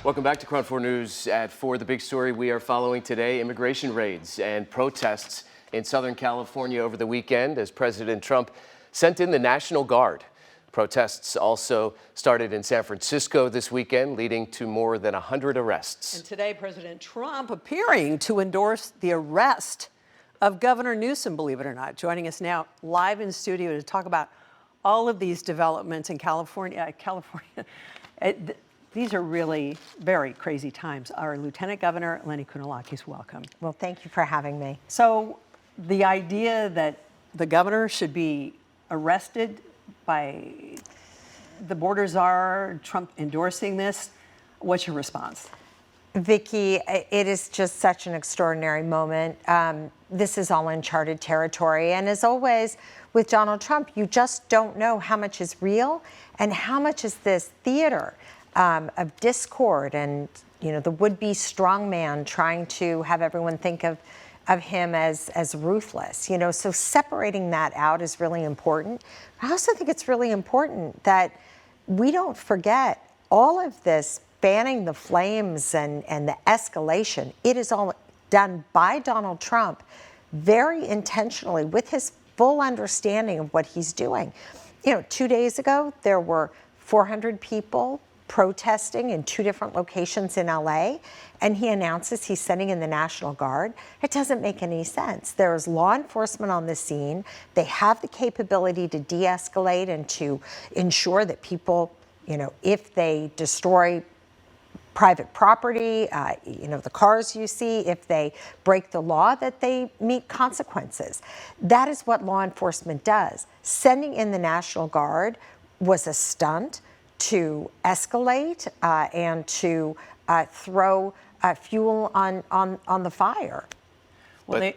Welcome back to Crown 4 News at 4. The big story we are following today, immigration raids and protests in Southern California over the weekend as President Trump sent in the National Guard. Protests also started in San Francisco this weekend, leading to more than 100 arrests. And today, President Trump appearing to endorse the arrest of Governor Newsom, believe it or not, joining us now live in studio to talk about all of these developments in California. These are really very crazy times. Our Lieutenant Governor, Lenny Kounalakis, welcome. Well, thank you for having me. So the idea that the governor should be arrested by the border czar, Trump endorsing this, what's your response? Vicki, it is just such an extraordinary moment. This is all uncharted territory. And as always, with Donald Trump, you just don't know how much is real and how much is this theater of discord and, you know, the would-be strongman trying to have everyone think of him as ruthless. You know, so separating that out is really important. I also think it's really important that we don't forget all of this fanning the flames and the escalation. It is all done by Donald Trump very intentionally with his full understanding of what he's doing. You know, 2 days ago, there were 400 people protesting in 2 different locations in LA, and he announces he's sending in the National Guard. It doesn't make any sense. There is law enforcement on the scene. They have the capability to de-escalate and to ensure that people, you know, if they destroy private property, you know, the cars you see, if they break the law, that they meet consequences. That is what law enforcement does. Sending in the National Guard was a stunt to escalate and to throw fuel on the fire. Well,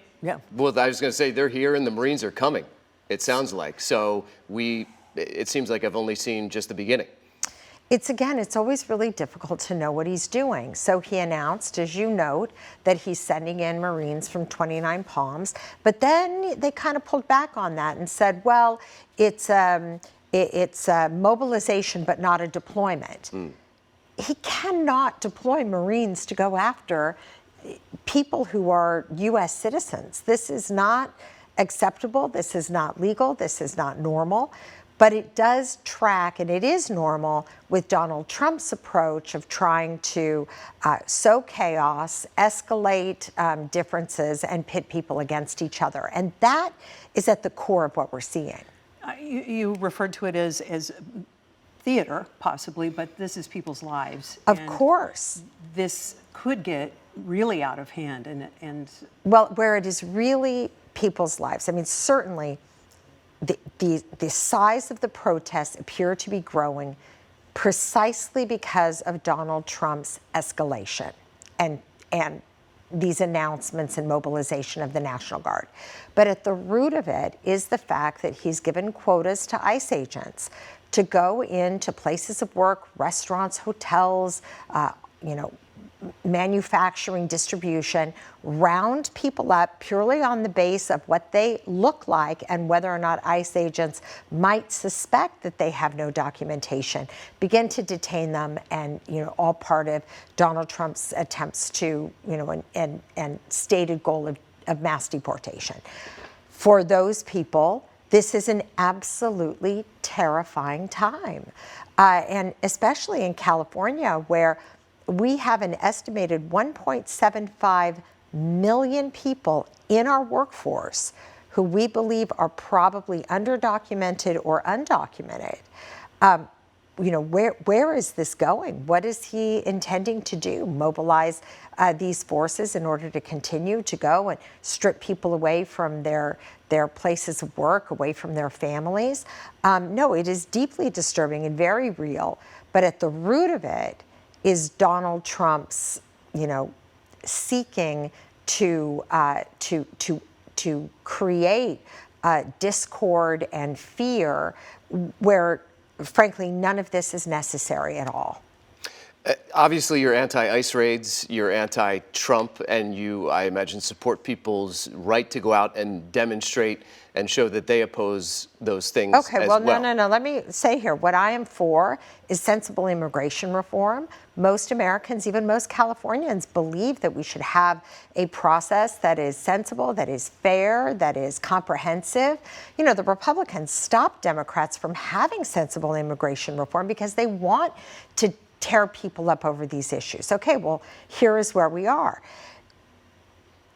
Well, I was going to say they're here and the Marines are coming. It sounds like so. It seems like I've only seen just the beginning. It's always really difficult to know what he's doing. So he announced, as you note, that he's sending in Marines from 29 Palms, but then they kind of pulled back on that and said, well, it's a mobilization but not a deployment. He cannot deploy Marines to go after people who are U.S. citizens. This is not acceptable. This is not legal. This is not normal. But it does track, and it is normal with Donald Trump's approach of trying to sow chaos, escalate differences, and pit people against each other. And that is at the core of what we're seeing. You referred to it as theater, possibly, but this is people's lives. Of course. This could get really out of hand. And well, where it is really people's lives. I mean, certainly the size of the protests appear to be growing precisely because of Donald Trump's escalation and these announcements and mobilization of the National Guard. But at the root of it is the fact that he's given quotas to ICE agents to go into places of work, restaurants, hotels, you know, manufacturing, distribution, round people up purely on the base of what they look like and whether or not ICE agents might suspect that they have no documentation, begin to detain them, and, you know, all part of Donald Trump's attempts to, you know, and stated goal of mass deportation. For those people, this is an absolutely terrifying time. And especially in California, where we have an estimated 1.75 million people in our workforce who we believe are probably underdocumented or undocumented. You know, where is this going? What is he intending to do? Mobilize these forces in order to continue to go and strip people away from their places of work, away from their families? No, it is deeply disturbing and very real. But at the root of it is Donald Trump's, you know, seeking to create discord and fear where, frankly, none of this is necessary at all. Obviously, you're anti-ICE raids, you're anti-Trump, and you, I imagine, support people's right to go out and demonstrate and show that they oppose those things Okay, as well, well. no. Let me say here, what I am for is sensible immigration reform. Most Americans, even most Californians, believe that we should have a process that is sensible, that is fair, that is comprehensive. You know, the Republicans stopped Democrats from having sensible immigration reform because they want to tear people up over these issues. Okay, well, here is where we are.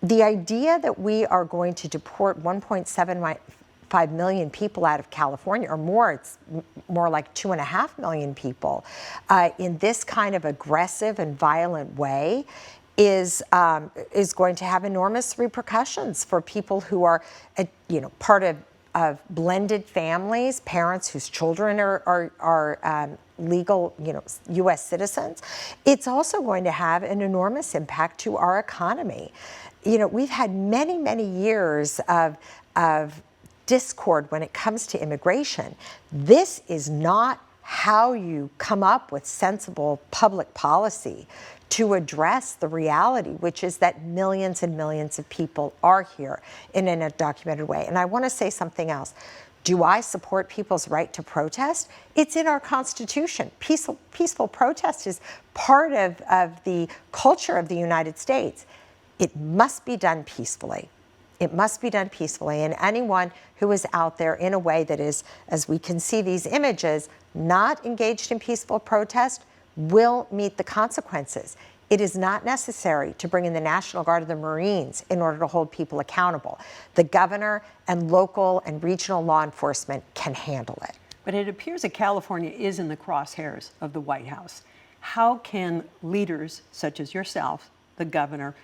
The idea that we are going to deport 1.75 million people out of California, or more, it's more like 2.5 million people, in this kind of aggressive and violent way is going to have enormous repercussions for people who are, part of blended families, parents whose children are legal, U.S. citizens. It's also going to have an enormous impact to our economy. We've had many, many years of discord when it comes to immigration. This is not how you come up with sensible public policy to address the reality, which is that millions and millions of people are here in an undocumented way. And I want to say something else. Do I support people's right to protest? It's in our Constitution. Peaceful protest is part of the culture of the United States. It must be done peacefully. It must be done peacefully. And anyone who is out there in a way that is, as we can see these images, not engaged in peaceful protest will meet the consequences. It is not necessary to bring in the National Guard or the Marines in order to hold people accountable. The governor and local and regional law enforcement can handle it. But it appears that California is in the crosshairs of the White House. How can leaders such as yourself, the governor,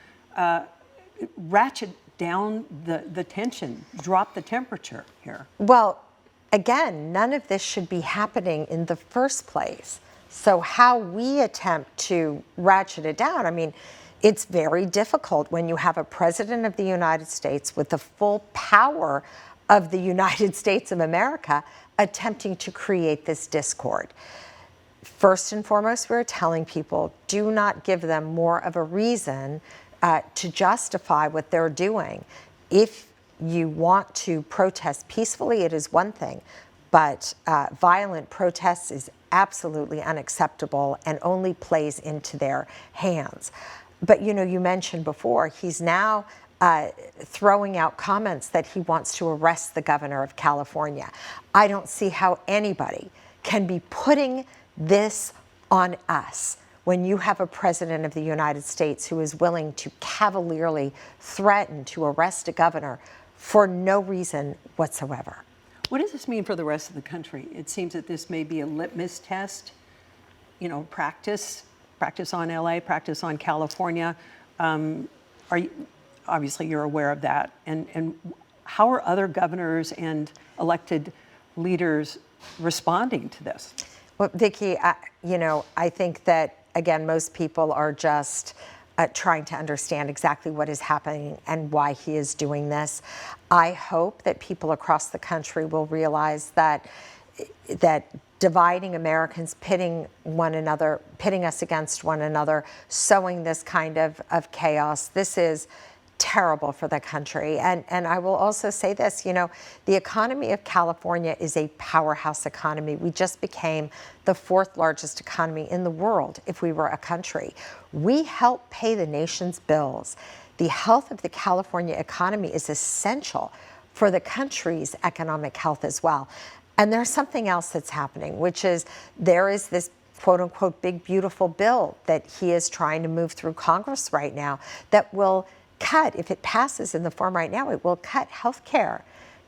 ratchet down the tension, drop the temperature here? Well, again, none of this should be happening in the first place. So how we attempt to ratchet it down, I mean, it's very difficult when you have a president of the United States with the full power of the United States of America attempting to create this discord. First and foremost, we're telling people, do not give them more of a reason to justify what they're doing. If you want to protest peacefully, it is one thing, but violent protests is absolutely unacceptable and only plays into their hands. But you mentioned before, he's now throwing out comments that he wants to arrest the governor of California. I don't see how anybody can be putting this on us when you have a president of the United States who is willing to cavalierly threaten to arrest a governor for no reason whatsoever. What does this mean for the rest of the country? It seems that this may be a litmus test, practice on LA, practice on California. Obviously you're aware of that. And how are other governors and elected leaders responding to this? Well, Vicki, I think that, again, most people are just trying to understand exactly what is happening and why he is doing this. I hope that people across the country will realize that dividing Americans, pitting us against one another, sowing this kind of chaos, this is terrible for the country. And I will also say this, the economy of California is a powerhouse economy. We just became the 4th largest economy in the world if we were a country. We help pay the nation's bills. The health of the California economy is essential for the country's economic health as well. And there's something else that's happening, which is there is this quote unquote big beautiful bill that he is trying to move through Congress right now that will cut, if it passes in the form right now, it will cut health care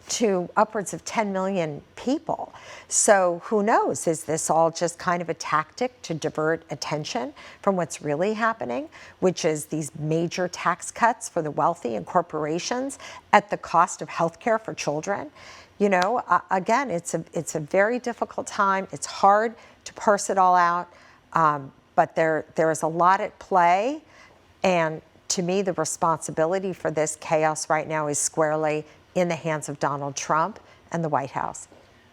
to upwards of 10 million people. So who knows, is this all just kind of a tactic to divert attention from what's really happening, which is these major tax cuts for the wealthy and corporations at the cost of health care for children? Again, it's a very difficult time. It's hard to parse it all out, but there is a lot at play, and to me, the responsibility for this chaos right now is squarely in the hands of Donald Trump and the White House.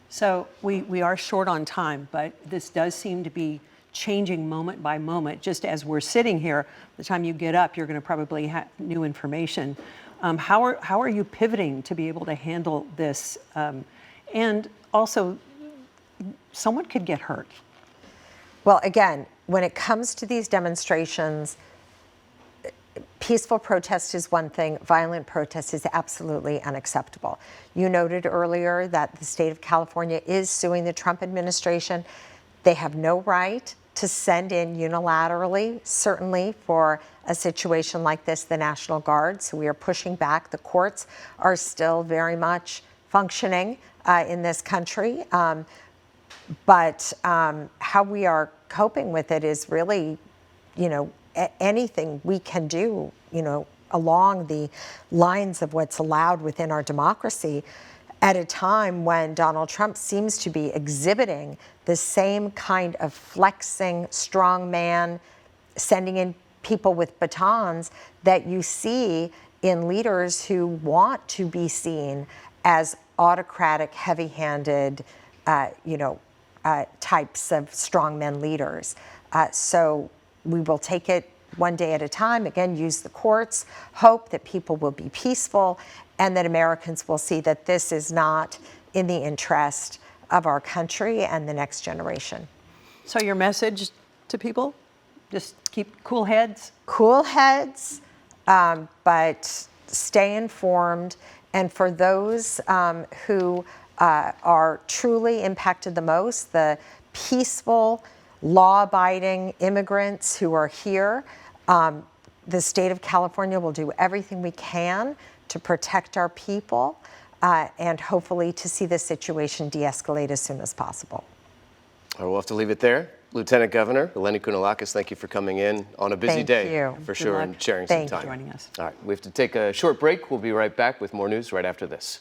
So we are short on time, but this does seem to be changing moment by moment. Just as we're sitting here, the time you get up, you're going to probably have new information. How are you pivoting to be able to handle this? And also, someone could get hurt. Well, again, when it comes to these demonstrations, peaceful protest is one thing, violent protest is absolutely unacceptable. You noted earlier that the state of California is suing the Trump administration. They have no right to send in unilaterally, certainly for a situation like this, the National Guard. So we are pushing back. The courts are still very much functioning in this country. But how we are coping with it is really, anything we can do, along the lines of what's allowed within our democracy at a time when Donald Trump seems to be exhibiting the same kind of flexing strong man, sending in people with batons that you see in leaders who want to be seen as autocratic, heavy-handed, types of strongmen leaders. So we will take it one day at a time, again, use the courts, hope that people will be peaceful, and that Americans will see that this is not in the interest of our country and the next generation. So your message to people, just keep cool heads? Cool heads, but stay informed. And for those who are truly impacted the most, the peaceful, law-abiding immigrants who are here, the state of California will do everything we can to protect our people and hopefully to see this situation de-escalate as soon as possible. All right, we'll have to leave it there. Lieutenant Governor Eleni Kounalakis, thank you for coming in on a busy day for sure and sharing some time. Thank you for joining us. All right, we have to take a short break. We'll be right back with more news right after this.